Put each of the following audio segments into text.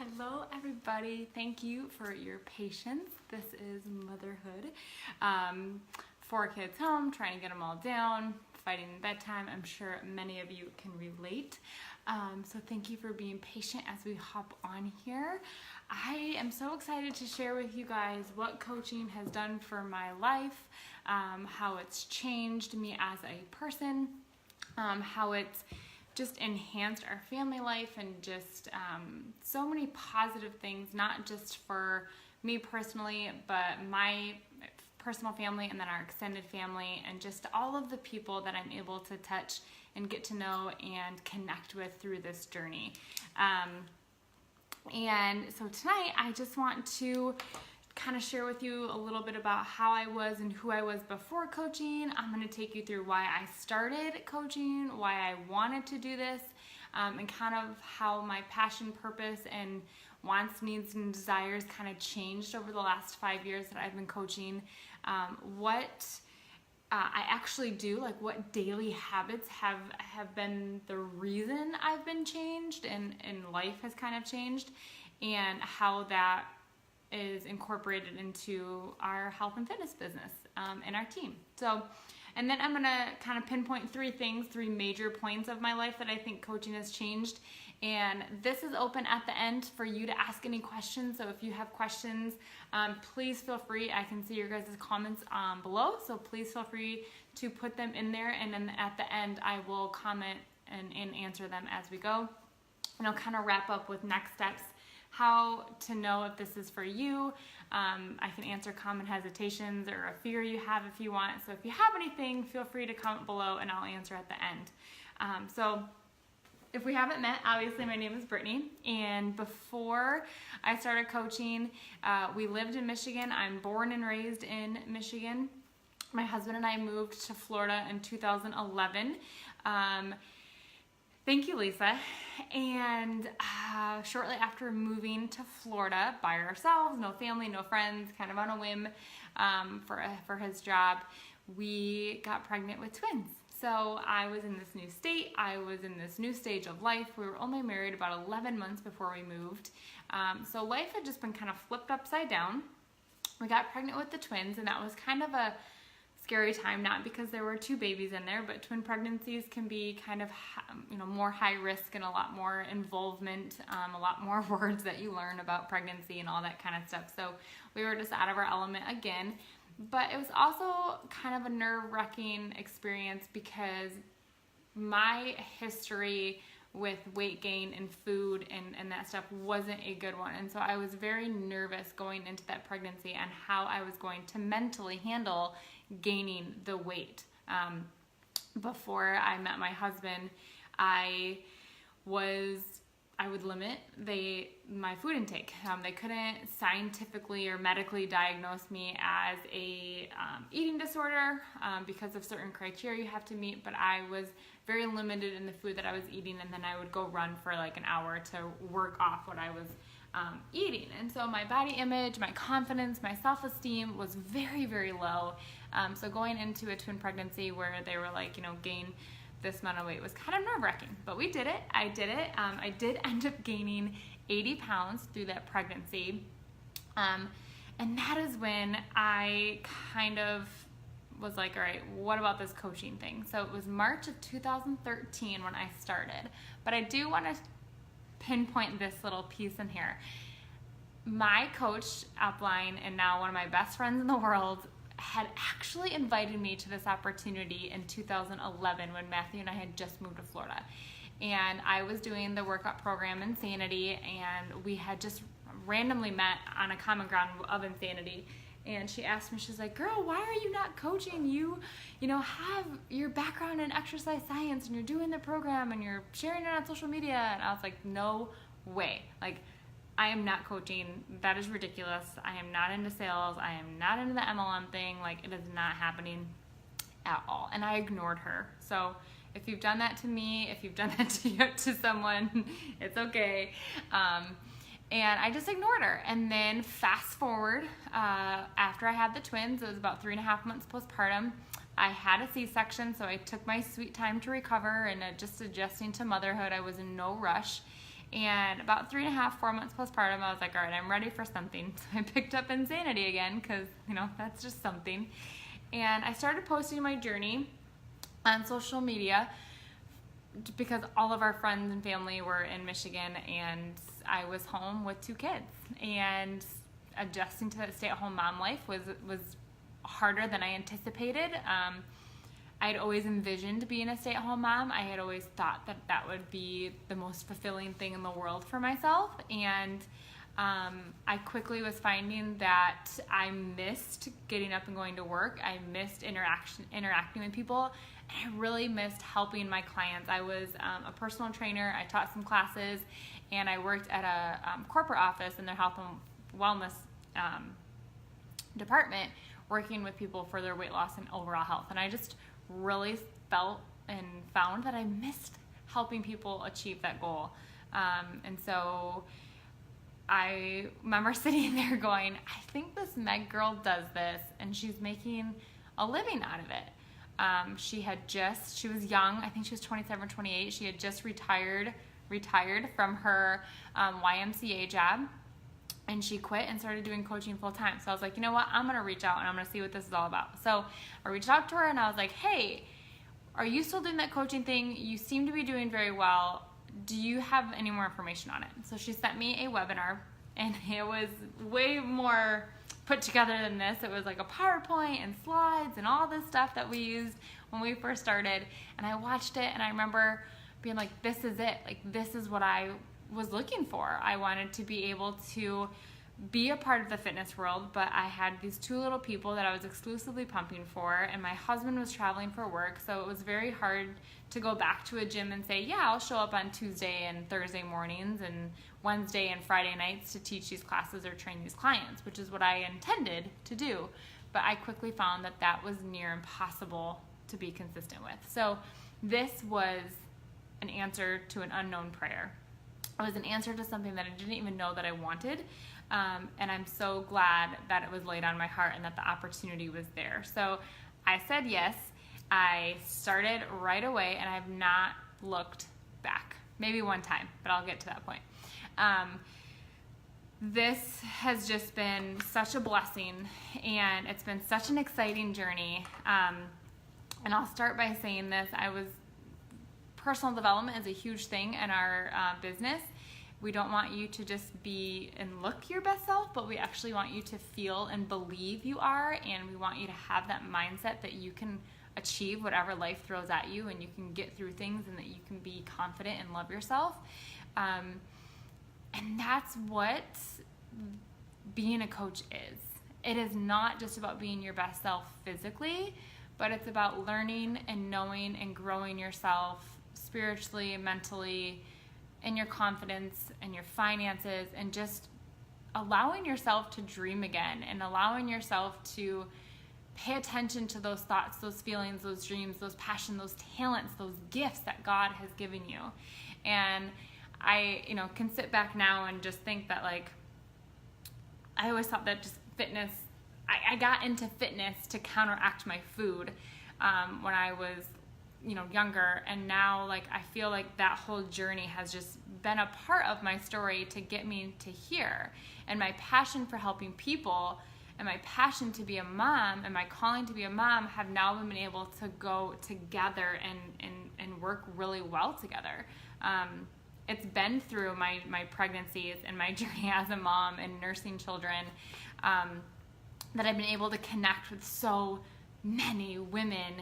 Hello everybody, thank you for your patience. This is motherhood. 4 kids home, trying to get them all down, fighting bedtime. I'm sure many of you can relate. So thank you for being patient as we hop on here. I am so excited to share with you guys what coaching has done for my life, how it's changed me as a person, how it's just enhanced our family life, and just so many positive things, not just for me personally, but my personal family and then our extended family, and just all of the people that I'm able to touch and get to know and connect with through this journey. And so tonight I just want to kind of share with you a little bit about how I was and who I was before coaching. I'm going to take you through why I started coaching, why I wanted to do this, and kind of how my passion, purpose, and wants, needs, and desires kind of changed over the last 5 years that I've been coaching. What I actually do, like what daily habits have been the reason I've been changed and life has kind of changed, and how that is incorporated into our health and fitness business and our team. So, and then I'm gonna kind of pinpoint 3 major points of my life that I think coaching has changed. And this is open at the end for you to ask any questions. So if you have questions, please feel free. I can see your guys' comments below, so please feel free to put them in there. And then at the end, I will comment and answer them as we go. And I'll kind of wrap up with next steps, how to know if this is for you. I can answer common hesitations or a fear you have if you want. So if you have anything, feel free to comment below and I'll answer at the end. So if we haven't met, obviously my name is Brittany, and before I started coaching, we lived in Michigan. I'm born and raised in Michigan. My husband and I moved to Florida in 2011. Thank you, Lisa. And shortly after moving to Florida by ourselves, no family, no friends, kind of on a whim for his job, we got pregnant with twins. So I was in this new state. I was in this new stage of life. We were only married about 11 months before we moved. So life had just been kind of flipped upside down. We got pregnant with the twins, and that was kind of a scary time, not because there were 2 babies in there, but twin pregnancies can be kind of, more high risk and a lot more involvement, a lot more words that you learn about pregnancy and all that kind of stuff. So we were just out of our element again. But it was also kind of a nerve-wracking experience because my history with weight gain and food and that stuff wasn't a good one. And so I was very nervous going into that pregnancy and how I was going to mentally handle gaining the weight. Before I met my husband, I would limit my food intake. They couldn't scientifically or medically diagnose me as a eating disorder because of certain criteria you have to meet, but I was very limited in the food that I was eating, and then I would go run for like an hour to work off what I was eating. And so my body image, my confidence, my self-esteem was very, very low. So going into a twin pregnancy where they were like, gain this amount of weight was kind of nerve-wracking, but we did it. I did it. I did end up gaining 80 pounds through that pregnancy. And that is when I kind of was like, all right, what about this coaching thing? So it was March of 2013 when I started, but I do want to pinpoint this little piece in here. My coach upline, and now one of my best friends in the world, had actually invited me to this opportunity in 2011 when Matthew and I had just moved to Florida. And I was doing the workout program Insanity, and we had just randomly met on a common ground of Insanity. And she asked me, she's like, girl, why are you not coaching? You have your background in exercise science, and you're doing the program, and you're sharing it on social media. And I was like, no way. Like, I am not coaching. That is ridiculous. I am not into sales. I am not into the MLM thing. Like, it is not happening at all. And I ignored her. So if you've done that to me, if you've done that to someone, it's okay. And I just ignored her. And then fast forward, after I had the twins, it was about 3.5 months postpartum. I had a C-section, so I took my sweet time to recover and just adjusting to motherhood. I was in no rush. And about 3.5, 4 months postpartum, I was like, all right, I'm ready for something. So I picked up Insanity again because, that's just something. And I started posting my journey on social media because all of our friends and family were in Michigan and I was home with 2 kids. And adjusting to that stay-at-home mom life was harder than I anticipated. I had always envisioned being a stay-at-home mom. I had always thought that would be the most fulfilling thing in the world for myself. And I quickly was finding that I missed getting up and going to work. I missed interacting with people. And I really missed helping my clients. I was a personal trainer. I taught some classes. And I worked at a corporate office in their health and wellness department, working with people for their weight loss and overall health. And I just really felt and found that I missed helping people achieve that goal. And so I remember sitting there going, I think this Meg girl does this and she's making a living out of it. She was young. I think she was 27, 28. She had just retired from her YMCA job. And she quit and started doing coaching full time. So I was like, you know what? I'm going to reach out and I'm going to see what this is all about. So I reached out to her and I was like, hey, are you still doing that coaching thing? You seem to be doing very well. Do you have any more information on it? So she sent me a webinar and it was way more put together than this. It was like a PowerPoint and slides and all this stuff that we used when we first started. And I watched it and I remember being like, this is it. Like, this is what I was looking for. I wanted to be able to be a part of the fitness world, but I had these 2 little people that I was exclusively pumping for, and my husband was traveling for work, so it was very hard to go back to a gym and say, yeah, I'll show up on Tuesday and Thursday mornings and Wednesday and Friday nights to teach these classes or train these clients, which is what I intended to do. But I quickly found that was near impossible to be consistent with. So this was an answer to an unknown prayer. It was an answer to something that I didn't even know that I wanted. And I'm so glad that it was laid on my heart and that the opportunity was there. So I said yes. I started right away and I have not looked back. Maybe one time, but I'll get to that point. This has just been such a blessing and it's been such an exciting journey. And I'll start by saying this. Personal development is a huge thing in our business. We don't want you to just be and look your best self, but we actually want you to feel and believe you are, and we want you to have that mindset that you can achieve whatever life throws at you and you can get through things and that you can be confident and love yourself. And that's what being a coach is. It is not just about being your best self physically, but it's about learning and knowing and growing yourself spiritually, mentally, in your confidence and your finances, and just allowing yourself to dream again and allowing yourself to pay attention to those thoughts, those feelings, those dreams, those passions, those talents, those gifts that God has given you. And I, can sit back now and just think that, like, I always thought that just fitness, I got into fitness to counteract my food when I was younger, and now I feel like that whole journey has just been a part of my story to get me to here. And my passion for helping people and my passion to be a mom and my calling to be a mom have now been able to go together and work really well together. It's been through my pregnancies and my journey as a mom and nursing children that I've been able to connect with so many women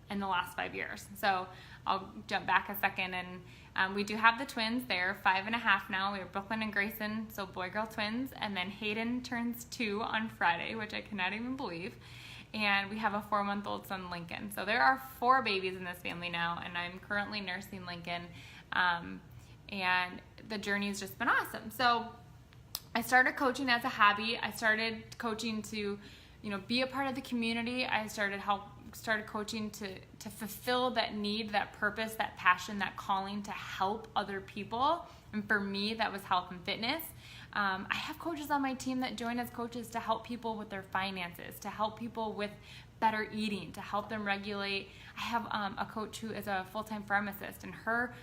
in the last 5 years. So I'll jump back a second, and we do have the twins. They're 5.5 now. We have Brooklyn and Grayson, so boy-girl twins, and then Hayden turns 2 on Friday, which I cannot even believe, and we have a 4-month-old son, Lincoln. So there are 4 babies in this family now, and I'm currently nursing Lincoln, and the journey's just been awesome. So I started coaching as a hobby. I started coaching to, be a part of the community. I started coaching to fulfill that need, that purpose, that passion, that calling to help other people. And for me, that was health and fitness. I have coaches on my team that join as coaches to help people with their finances, to help people with better eating, to help them regulate. I have a coach who is a full-time pharmacist, and her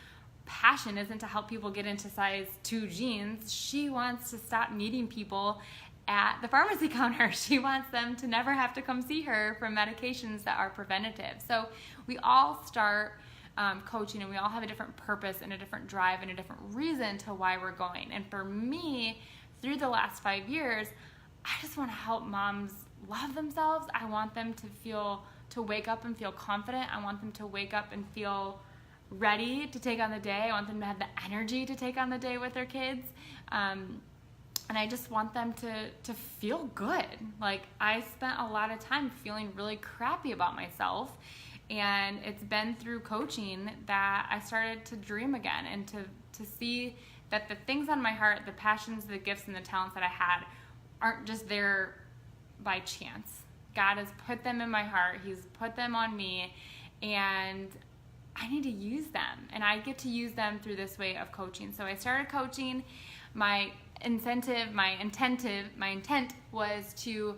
passion isn't to help people get into size 2 jeans. She wants to stop meeting people at the pharmacy counter. She wants them to never have to come see her for medications that are preventative. So we all start coaching, and we all have a different purpose and a different drive and a different reason to why we're going. And for me, through the last 5 years, I just want to help moms love themselves. I want them to wake up and feel confident. I want them to wake up and feel ready to take on the day. I want them to have the energy to take on the day with their kids. And I just want them to feel good. Like, I spent a lot of time feeling really crappy about myself, and it's been through coaching that I started to dream again, and to see that the things on my heart, the passions, the gifts, and the talents that I had aren't just there by chance. God has put them in my heart. He's put them on me, and I need to use them, and I get to use them through this way of coaching. So I started coaching. My intent was to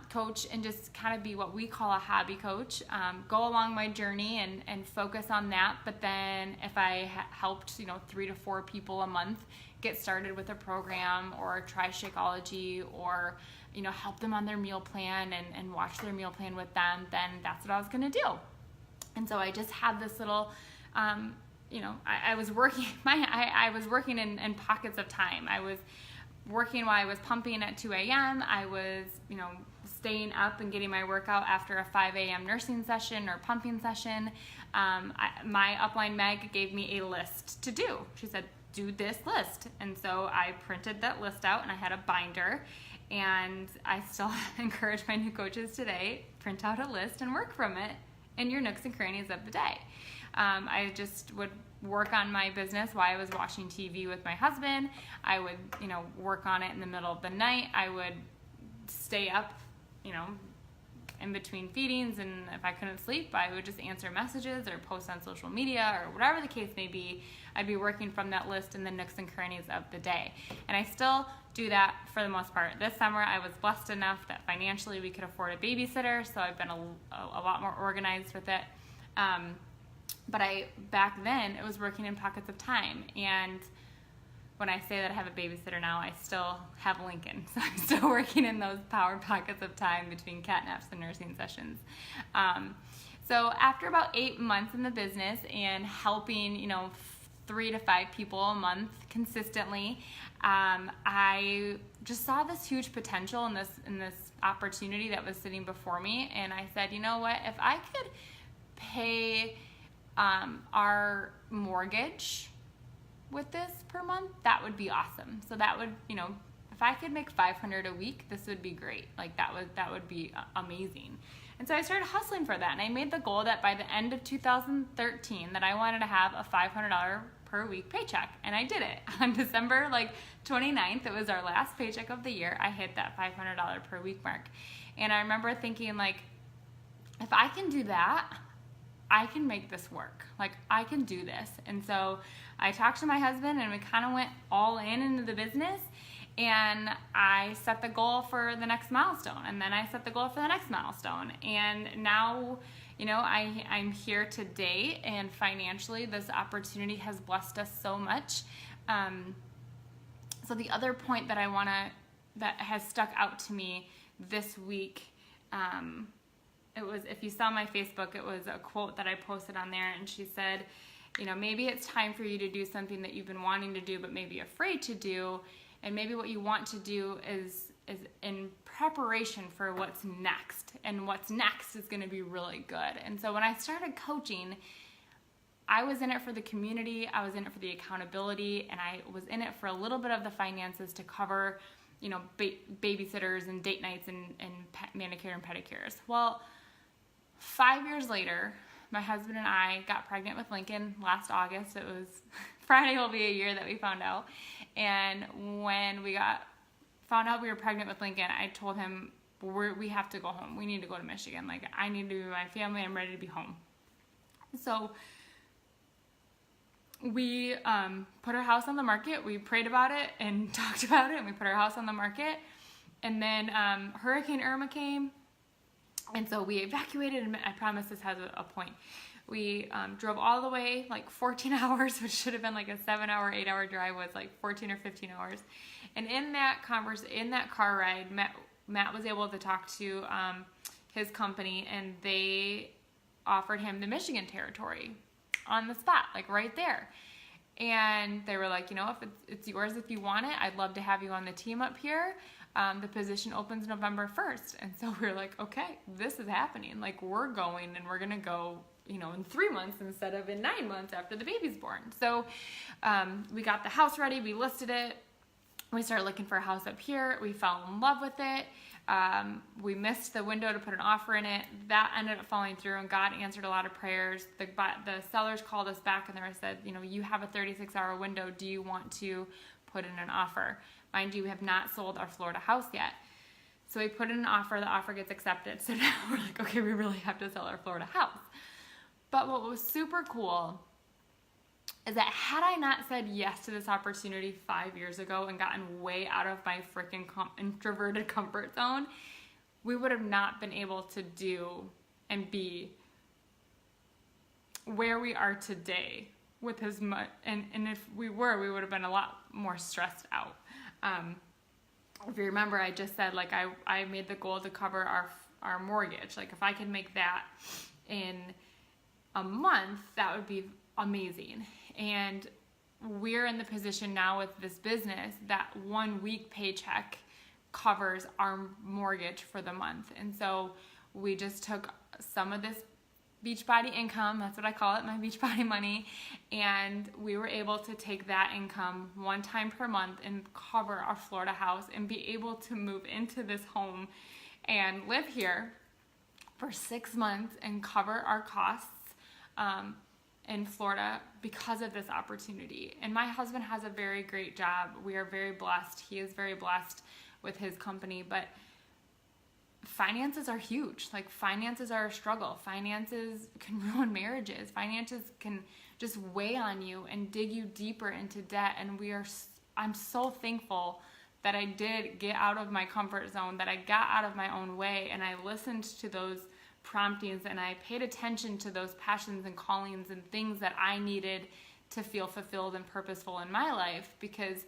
coach and just kind of be what we call a hobby coach, go along my journey and focus on that. But then if I helped 3 to 4 people a month get started with a program, or try Shakeology, or help them on their meal plan and watch their meal plan with them, then that's what I was going to do. And so I just had this little I was working I was working in pockets of time. I was working while I was pumping at 2 a.m. I was, staying up and getting my workout after a 5 a.m. nursing session or pumping session. My upline Meg gave me a list to do. She said, do this list. And so I printed that list out, and I had a binder, and I still encourage my new coaches today, print out a list and work from it in your nooks and crannies of the day. I just would work on my business while I was watching TV with my husband. I would, work on it in the middle of the night. I would stay up, in between feedings, and if I couldn't sleep, I would just answer messages or post on social media or whatever the case may be. I'd be working from that list in the nooks and crannies of the day. And I still do that for the most part. This summer, I was blessed enough that financially we could afford a babysitter, so I've been a lot more organized with it. But back then, it was working in pockets of time. And when I say that I have a babysitter now, I still have Lincoln. So I'm still working in those power pockets of time between catnaps and nursing sessions. So after about 8 months in the business and helping, 3 to 5 people a month consistently, I just saw this huge potential in this opportunity that was sitting before me. And I said, you know what, if I could pay our mortgage with this per month, that would be awesome. So that would, if I could make $500 a week, this would be great. Like that would be amazing. And so I started hustling for that, and I made the goal that by the end of 2013 that I wanted to have a $500 per week paycheck, and I did it. On December 29th, it was our last paycheck of the year, I hit that $500 per week mark. And I remember thinking, if I can do that, I can make this work. I can do this. And so I talked to my husband, and we kind of went all into the business, and I set the goal for the next milestone, and then I set the goal for the next milestone. And now, I'm here today, and financially this opportunity has blessed us so much. So the other point that that has stuck out to me this week, it was, if you saw my Facebook, it was a quote that I posted on there, and she said, maybe it's time for you to do something that you've been wanting to do but maybe afraid to do, and maybe what you want to do is in preparation for what's next, and what's next is going to be really good. And so when I started coaching, I was in it for the community, I was in it for the accountability, and I was in it for a little bit of the finances to cover, babysitters and date nights and manicure and pedicures. Well, 5 years later, my husband and I got pregnant with Lincoln last August. It was Friday will be a year that we found out. And when we found out we were pregnant with Lincoln, I told him, we have to go home. We need to go to Michigan. I need to be with my family. I'm ready to be home. So we put our house on the market. We prayed about it and talked about it, and we put our house on the market. And then Hurricane Irma came. And so we evacuated, and I promise this has a point. We drove all the way like 14 hours, which should have been like a 7-hour, 8-hour drive, was like 14 or 15 hours. And in that car ride, Matt was able to talk to his company, and they offered him the Michigan territory on the spot, like right there. And they were like, if it's yours if you want it, I'd love to have you on the team up here. The position opens November 1st. And so we were like, okay, this is happening. Like, we're going, and we're going to go, in 3 months instead of in 9 months after the baby's born. So we got the house ready. We listed it. We started looking for a house up here. We fell in love with it. We missed the window to put an offer in it. That ended up falling through, and God answered a lot of prayers. The sellers called us back, and they said, you have a 36-hour window. Do you want to put in an offer? Mind you, we have not sold our Florida house yet. So we put in an offer. The offer gets accepted. So now we're like, okay, we really have to sell our Florida house. But what was super cool is that had I not said yes to this opportunity 5 years ago and gotten way out of my freaking introverted comfort zone, we would have not been able to do and be where we are today with as much, and if we were, we would have been a lot more stressed out. If you remember, I just said, like, I made the goal to cover our mortgage. Like, if I could make that in a month, that would be amazing. And we're in the position now with this business that 1 week paycheck covers our mortgage for the month. And so we just took some of this Beachbody income, that's what I call it, my Beachbody money, and we were able to take that income one time per month and cover our Florida house and be able to move into this home and live here for 6 months and cover our costs in Florida because of this opportunity. And my husband has a very great job. We are very blessed. He is very blessed with his company, but finances are huge. Like, finances are a struggle. Finances can ruin marriages. Finances can just weigh on you and dig you deeper into debt. And I'm so thankful that I did get out of my comfort zone, that I got out of my own way, and I listened to those promptings, and I paid attention to those passions and callings and things that I needed to feel fulfilled and purposeful in my life, because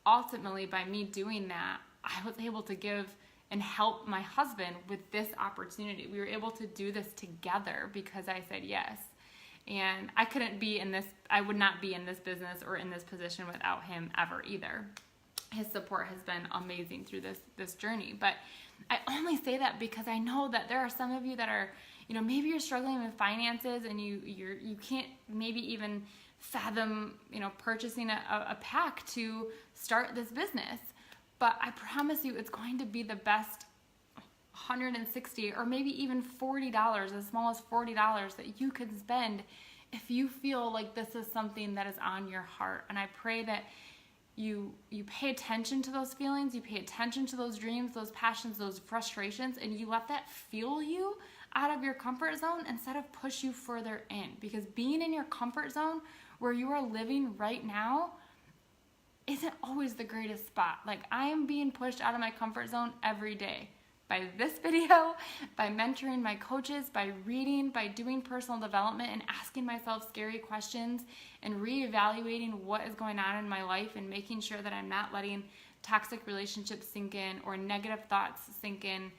ultimately by me doing that, I was able to give and help my husband with this opportunity. We were able to do this together because I said yes. And I would not be in this business or in this position without him ever either. His support has been amazing through this journey. But I only say that because I know that there are some of you that are, maybe you're struggling with finances and you can't maybe even fathom, purchasing a pack to start this business. But I promise you, it's going to be the best $160 or maybe even $40, as small as $40 that you can spend if you feel like this is something that is on your heart. And I pray that you pay attention to those feelings, you pay attention to those dreams, those passions, those frustrations, and you let that fuel you out of your comfort zone instead of push you further in. Because being in your comfort zone where you are living right now isn't always the greatest spot. Like, I am being pushed out of my comfort zone every day by this video, by mentoring my coaches, by reading, by doing personal development and asking myself scary questions and reevaluating what is going on in my life and making sure that I'm not letting toxic relationships sink in or negative thoughts sink in,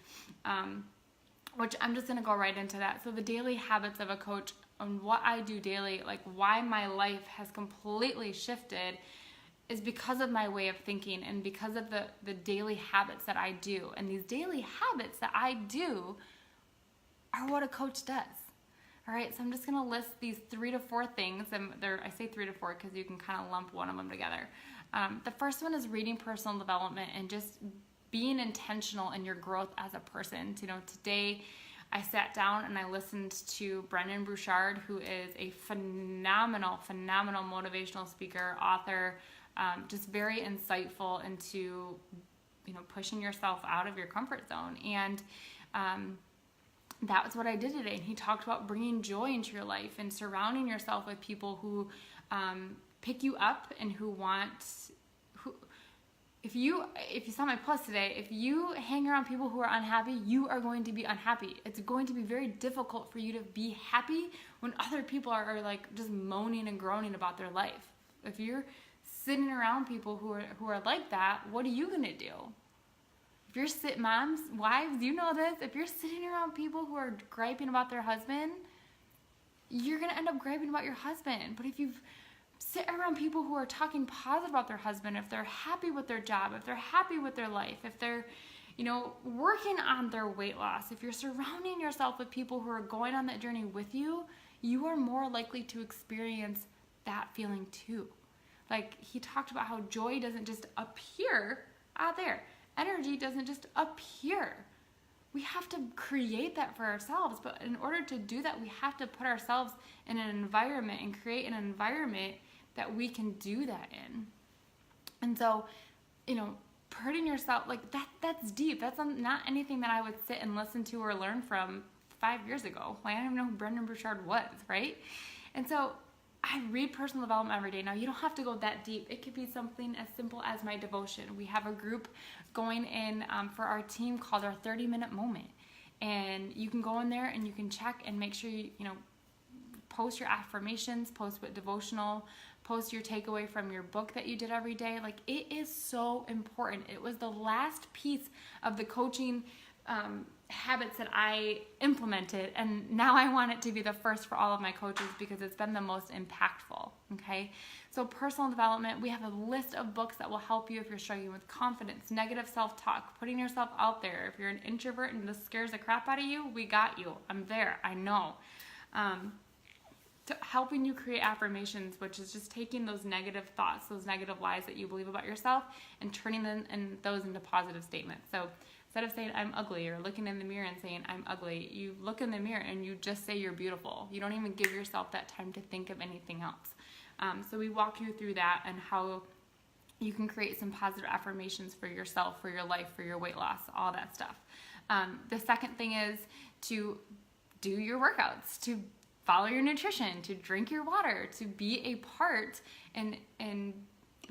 which I'm just going to go right into that. So the daily habits of a coach and what I do daily, like why my life has completely shifted, is because of my way of thinking and because of the daily habits that I do. And these daily habits that I do are what a coach does. All right, so I'm just going to list these 3 to 4 things. And I say 3 to 4 because you can kind of lump one of them together. The first one is reading personal development and just being intentional in your growth as a person. Today I sat down and I listened to Brendon Burchard, who is a phenomenal motivational speaker, author, just very insightful into, pushing yourself out of your comfort zone. And that was what I did today. And he talked about bringing joy into your life and surrounding yourself with people who pick you up and who if you saw my post today, if you hang around people who are unhappy, you are going to be unhappy. It's going to be very difficult for you to be happy when other people are like just moaning and groaning about their life. If you're sitting around people who are like that, what are you gonna do? If you're moms, wives, you know this. If you're sitting around people who are griping about their husband, you're gonna end up griping about your husband. But if you sit around people who are talking positive about their husband, if they're happy with their job, if they're happy with their life, if they're, working on their weight loss, if you're surrounding yourself with people who are going on that journey with you, you are more likely to experience that feeling too. Like he talked about how joy doesn't just appear out there. Energy doesn't just appear. We have to create that for ourselves. But in order to do that, we have to put ourselves in an environment and create an environment that we can do that in. And so, putting yourself, like that's deep. That's not anything that I would sit and listen to or learn from 5 years ago. Like I didn't even know who Brendon Burchard was, right? And so I read personal development every day. Now, you don't have to go that deep. It could be something as simple as my devotion. We have a group going in for our team called our 30-minute moment. And you can go in there and you can check and make sure you post your affirmations, post what devotional, post your takeaway from your book that you did every day. Like, it is so important. It was the last piece of the coaching habits that I implemented, and now I want it to be the first for all of my coaches because it's been the most impactful. Okay, so personal development, we have a list of books that will help you if you're struggling with confidence, negative self-talk, putting yourself out there. If you're an introvert and this scares the crap out of you, we got you. I'm there. I know. To helping you create affirmations, which is just taking those negative thoughts, those negative lies that you believe about yourself, and turning them and those into positive statements. So instead of saying I'm ugly or looking in the mirror and saying I'm ugly, you look in the mirror and you just say you're beautiful. You don't even give yourself that time to think of anything else. So we walk you through that and how you can create some positive affirmations for yourself, for your life, for your weight loss, all that stuff. The second thing is to do your workouts, to follow your nutrition, to drink your water, to be a part and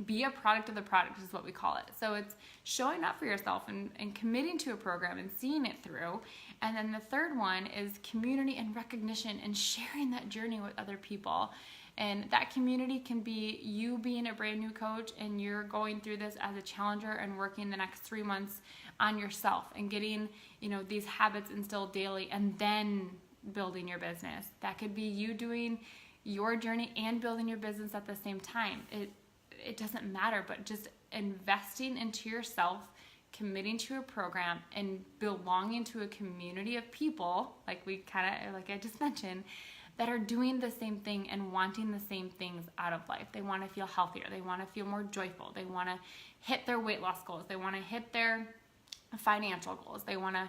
be a product of the product is what we call it. So it's showing up for yourself and committing to a program and seeing it through. And then the third one is community and recognition and sharing that journey with other people. And that community can be you being a brand new coach and you're going through this as a challenger and working the next 3 months on yourself and getting, these habits instilled daily and then building your business. That could be you doing your journey and building your business at the same time. It doesn't matter, but just investing into yourself, committing to a program, and belonging to a community of people, like I just mentioned, that are doing the same thing and wanting the same things out of life. They want to feel healthier. They want to feel more joyful. They want to hit their weight loss goals. They want to hit their financial goals. They want to,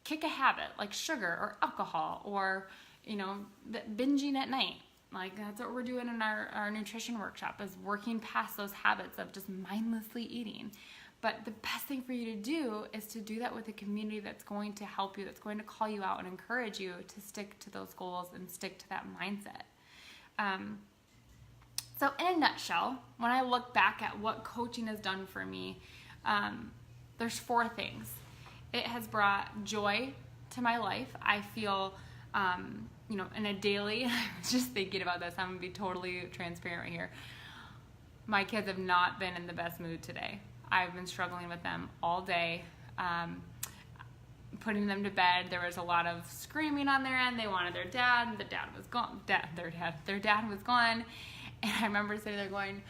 kick a habit like sugar or alcohol or, binging at night. Like that's what we're doing in our nutrition workshop, is working past those habits of just mindlessly eating. But the best thing for you to do is to do that with a community that's going to help you, that's going to call you out and encourage you to stick to those goals and stick to that mindset. So in a nutshell, when I look back at what coaching has done for me, there's 4 things. It has brought joy to my life. I feel, in a daily, I was just thinking about this. I'm going to be totally transparent right here. My kids have not been in the best mood today. I've been struggling with them all day. Putting them to bed, there was a lot of screaming on their end. They wanted their dad. The dad was gone. Their dad was gone. And I remember sitting there going,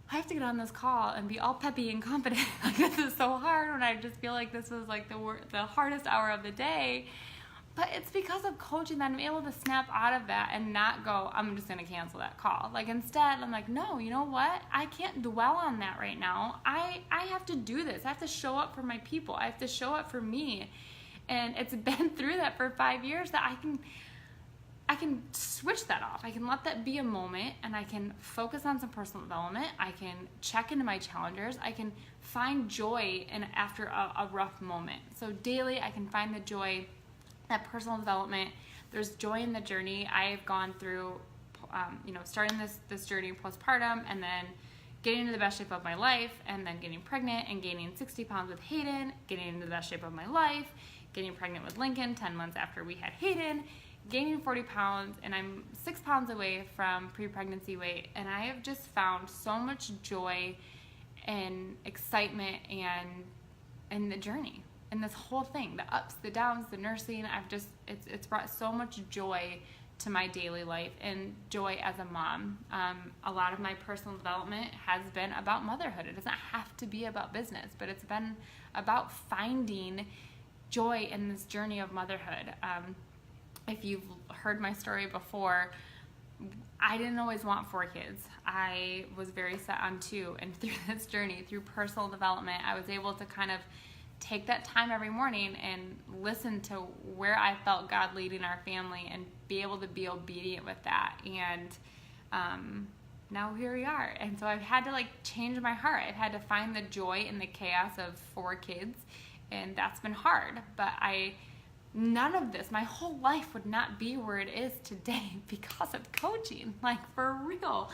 I have to get on this call and be all peppy and confident. Like, this is so hard when I just feel like this was like the hardest hour of the day. But it's because of coaching that I'm able to snap out of that and not go, I'm just going to cancel that call. Like, instead, I'm like, no, you know what? I can't dwell on that right now. I have to do this. I have to show up for my people. I have to show up for me. And it's been through that for 5 years that I can switch that off. I can let that be a moment and I can focus on some personal development. I can check into my challengers. I can find joy after a rough moment. So daily, I can find the joy. That personal development, there's joy in the journey. I've gone through, starting this journey postpartum and then getting into the best shape of my life, and then getting pregnant and gaining 60 pounds with Hayden, getting into the best shape of my life, getting pregnant with Lincoln 10 months after we had Hayden, gaining 40 pounds, and I'm 6 pounds away from pre-pregnancy weight, and I have just found so much joy and excitement and the journey and this whole thing, the ups, the downs, the nursing. It's brought so much joy to my daily life and joy as a mom. A lot of my personal development has been about motherhood. It doesn't have to be about business, but it's been about finding joy in this journey of motherhood. If you've heard my story before, I didn't always want 4 kids. I was very set on 2, and through this journey, through personal development, I was able to kind of take that time every morning and listen to where I felt God leading our family and be able to be obedient with that. And now here we are. And so I've had to change my heart. I've had to find the joy in the chaos of 4 kids, and that's been hard. But none of this, my whole life would not be where it is today because of coaching, for real.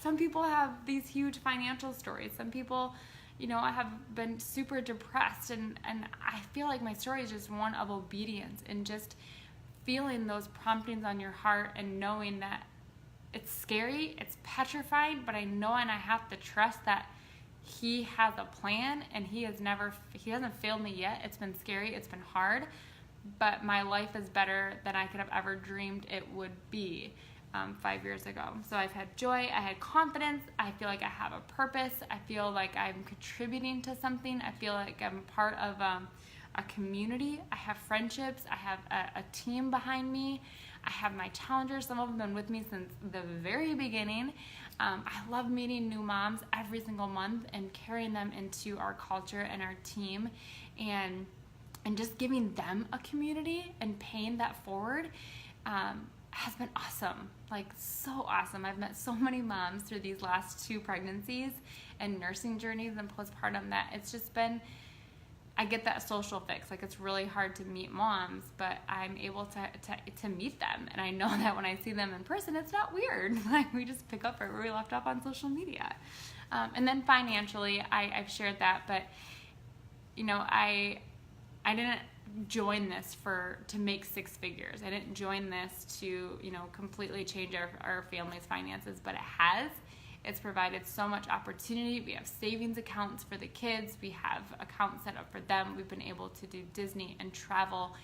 Some people have these huge financial stories. Some people, I have been super depressed, and I feel like my story is just one of obedience and just feeling those promptings on your heart and knowing that it's scary, it's petrifying, but I know and I have to trust that He has a plan, and He hasn't failed me yet. It's been scary, it's been hard, but my life is better than I could have ever dreamed it would be 5 years ago. So I've had joy, I had confidence, I feel like I have a purpose, I feel like I'm contributing to something, I feel like I'm part of a community, I have friendships, I have a team behind me, I have my challengers, some of them have been with me since the very beginning. I love meeting new moms every single month and carrying them into our culture and our team, and just giving them a community and paying that forward has been awesome, so awesome. I've met so many moms through these last 2 pregnancies and nursing journeys and postpartum that it's just been, I get that social fix. It's really hard to meet moms, but I'm able to meet them, and I know that when I see them in person, it's not weird. We just pick up right where we left off on social media. And then financially, I've shared that, but I didn't join this to make 6 figures. I didn't join this to, completely change our family's finances, but it has. It's provided so much opportunity. We have savings accounts for the kids. We have accounts set up for them. We've been able to do Disney and travel.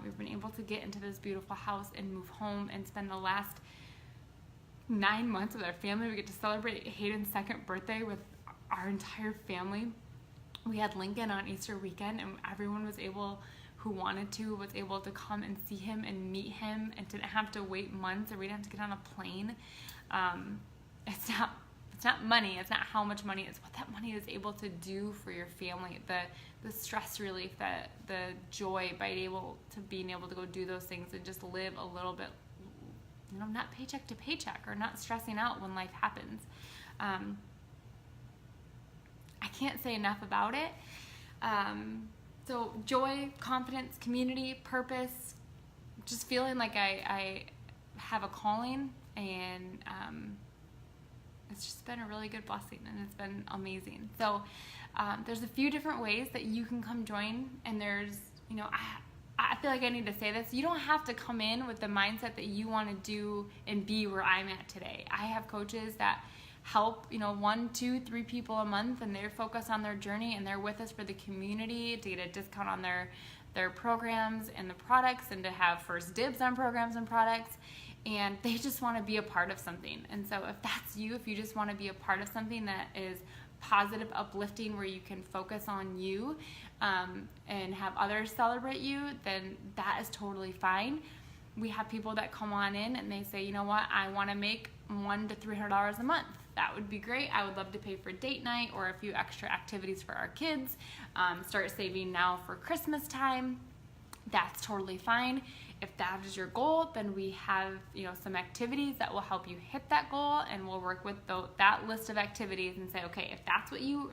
We've been able to get into this beautiful house and move home and spend the last 9 months with our family. We get to celebrate Hayden's 2nd birthday with our entire family. We had Lincoln on Easter weekend, and everyone who wanted to was able to come and see him and meet him, and didn't have to wait months, or we didn't have to get on a plane. It's not money. It's not how much money. It's what that money is able to do for your family. The stress relief, the joy by being able to go do those things and just live a little bit, not paycheck to paycheck, or not stressing out when life happens. I can't say enough about it. So joy, confidence, community, purpose, just feeling like I have a calling, and it's just been a really good blessing, and it's been amazing. So there's a few different ways that you can come join, and there's, I feel like I need to say this. You don't have to come in with the mindset that you want to do and be where I'm at today. I have coaches that help 1, 2, 3 people a month, and they're focused on their journey, and they're with us for the community to get a discount on their programs and the products, and to have first dibs on programs and products, and they just want to be a part of something. And so if that's you, if you just want to be a part of something that is positive, uplifting, where you can focus on you and have others celebrate you, then that is totally fine. We have people that come on in and they say, I want to make $100 to $300 a month. That would be great. I would love to pay for date night or a few extra activities for our kids. Start saving now for Christmas time. That's totally fine. If that is your goal, then we have some activities that will help you hit that goal, and we'll work with that list of activities and say, okay, if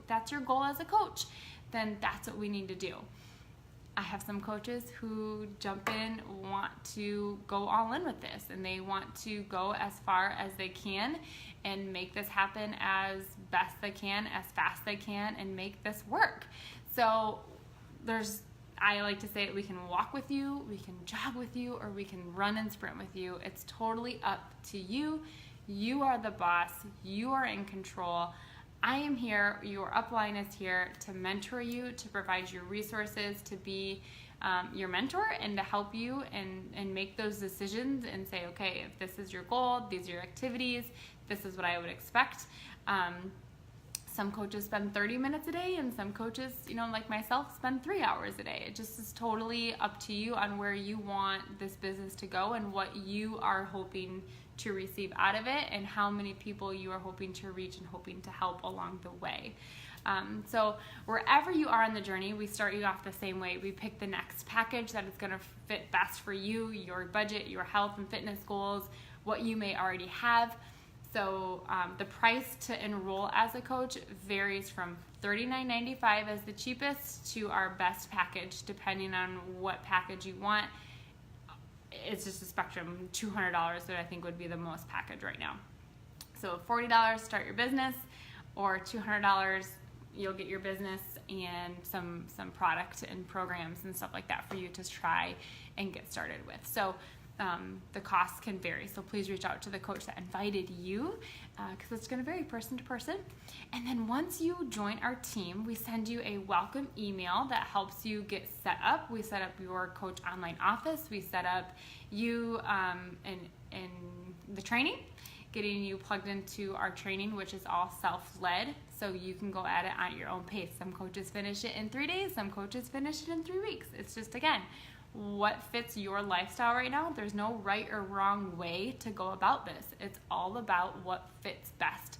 that's your goal as a coach, then that's what we need to do. I have some coaches who jump in, want to go all in with this, and they want to go as far as they can and make this happen as best they can, as fast as they can, and make this work. So I like to say we can walk with you, we can jog with you, or we can run and sprint with you. It's totally up to you. You are the boss. You are in control. I am here, your upline is here to mentor you, to provide you resources, to be your mentor, and to help you and make those decisions and say, okay, if this is your goal, these are your activities, this is what I would expect. Some coaches spend 30 minutes a day, and some coaches, like myself, spend 3 hours a day. It just is totally up to you on where you want this business to go and what you are hoping to receive out of it, and how many people you are hoping to reach and hoping to help along the way. So wherever you are on the journey, we start you off the same way. We pick the next package that is going to fit best for you, your budget, your health and fitness goals, what you may already have. So the price to enroll as a coach varies from $39.95 as the cheapest to our best package, depending on what package you want. It's just a spectrum. $200 that I think would be the most package right now. So $40 start your business, or $200 you'll get your business and some product and programs and stuff like that for you to try and get started with. So the costs can vary, so please reach out to the coach that invited you, because it's going to vary person to person. And then once you join our team, we send you a welcome email that helps you get set up. We set up your coach online office. We set up you in the training, getting you plugged into our training, which is all self-led, so you can go at it at your own pace. Some coaches finish it in 3 days, some coaches finish it in 3 weeks. It's just, again, what fits your lifestyle right now. There's no right or wrong way to go about this. It's all about what fits best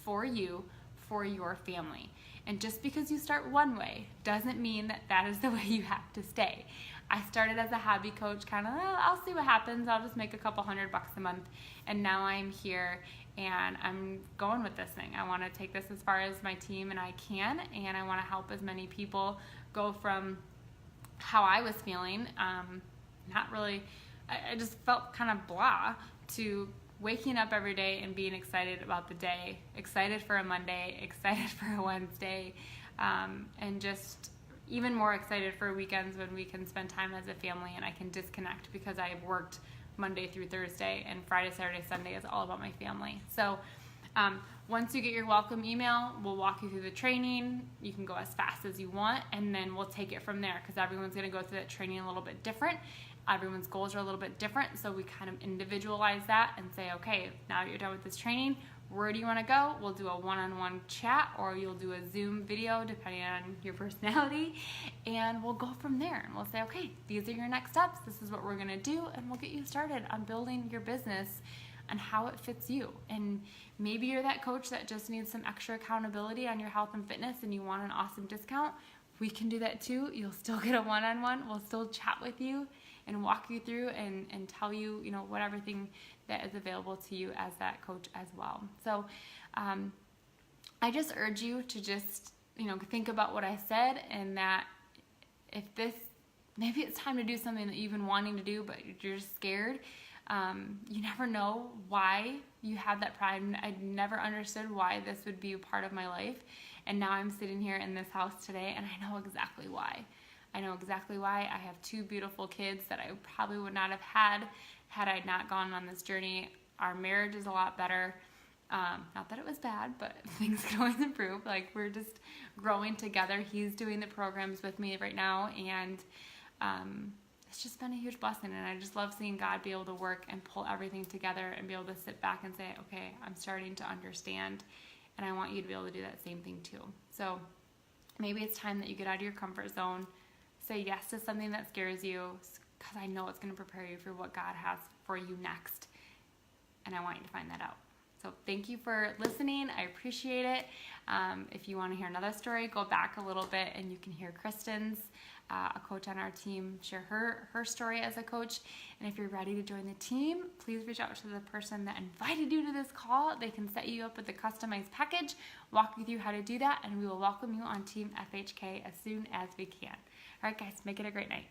for you, for your family. And just because you start one way doesn't mean that that is the way you have to stay. I started as a hobby coach, kind of, I'll see what happens. I'll just make a couple $100 a month. And now I'm here and I'm going with this thing. I want to take this as far as my team and I can, and I want to help as many people go from how I was feeling, not really, I just felt kind of blah, to waking up every day and being excited about the day, excited for a Monday, excited for a Wednesday, and just even more excited for weekends when we can spend time as a family and I can disconnect, because I have worked Monday through Thursday, and Friday, Saturday, Sunday is all about my family. So once you get your welcome email, we'll walk you through the training. You can go as fast as you want, and then we'll take it from there, because everyone's going to go through that training a little bit different. Everyone's goals are a little bit different, so we kind of individualize that and say, okay, now that you're done with this training, where do you want to go? We'll do a one-on-one chat, or you'll do a Zoom video depending on your personality, and we'll go from there. And we'll say, okay, these are your next steps. This is what we're going to do, and we'll get you started on building your business and how it fits you. And maybe you're that coach that just needs some extra accountability on your health and fitness and you want an awesome discount. We can do that too. You'll still get a one-on-one. We'll still chat with you and walk you through and tell you, what everything that is available to you as that coach as well. So I just urge you to just, think about what I said, and that maybe it's time to do something that you've been wanting to do, but you're just scared. You never know why you have that pride. I never understood why this would be a part of my life. And now I'm sitting here in this house today, and I know exactly why. I know exactly why. I have 2 beautiful kids that I probably would not have had I not gone on this journey. Our marriage is a lot better. Not that it was bad, but things can always improve. Like, we're just growing together. He's doing the programs with me right now, and it's just been a huge blessing. And I just love seeing God be able to work and pull everything together and be able to sit back and say, okay, I'm starting to understand, and I want you to be able to do that same thing too. So maybe it's time that you get out of your comfort zone, say yes to something that scares you, because I know it's going to prepare you for what God has for you next, and I want you to find that out. So thank you for listening. I appreciate it. If you want to hear another story, go back a little bit and you can hear Kristen's, a coach on our team, share her story as a coach. And if you're ready to join the team, please reach out to the person that invited you to this call. They can set you up with a customized package, walk you through how to do that, and we will welcome you on Team FHK as soon as we can. All right, guys, make it a great night.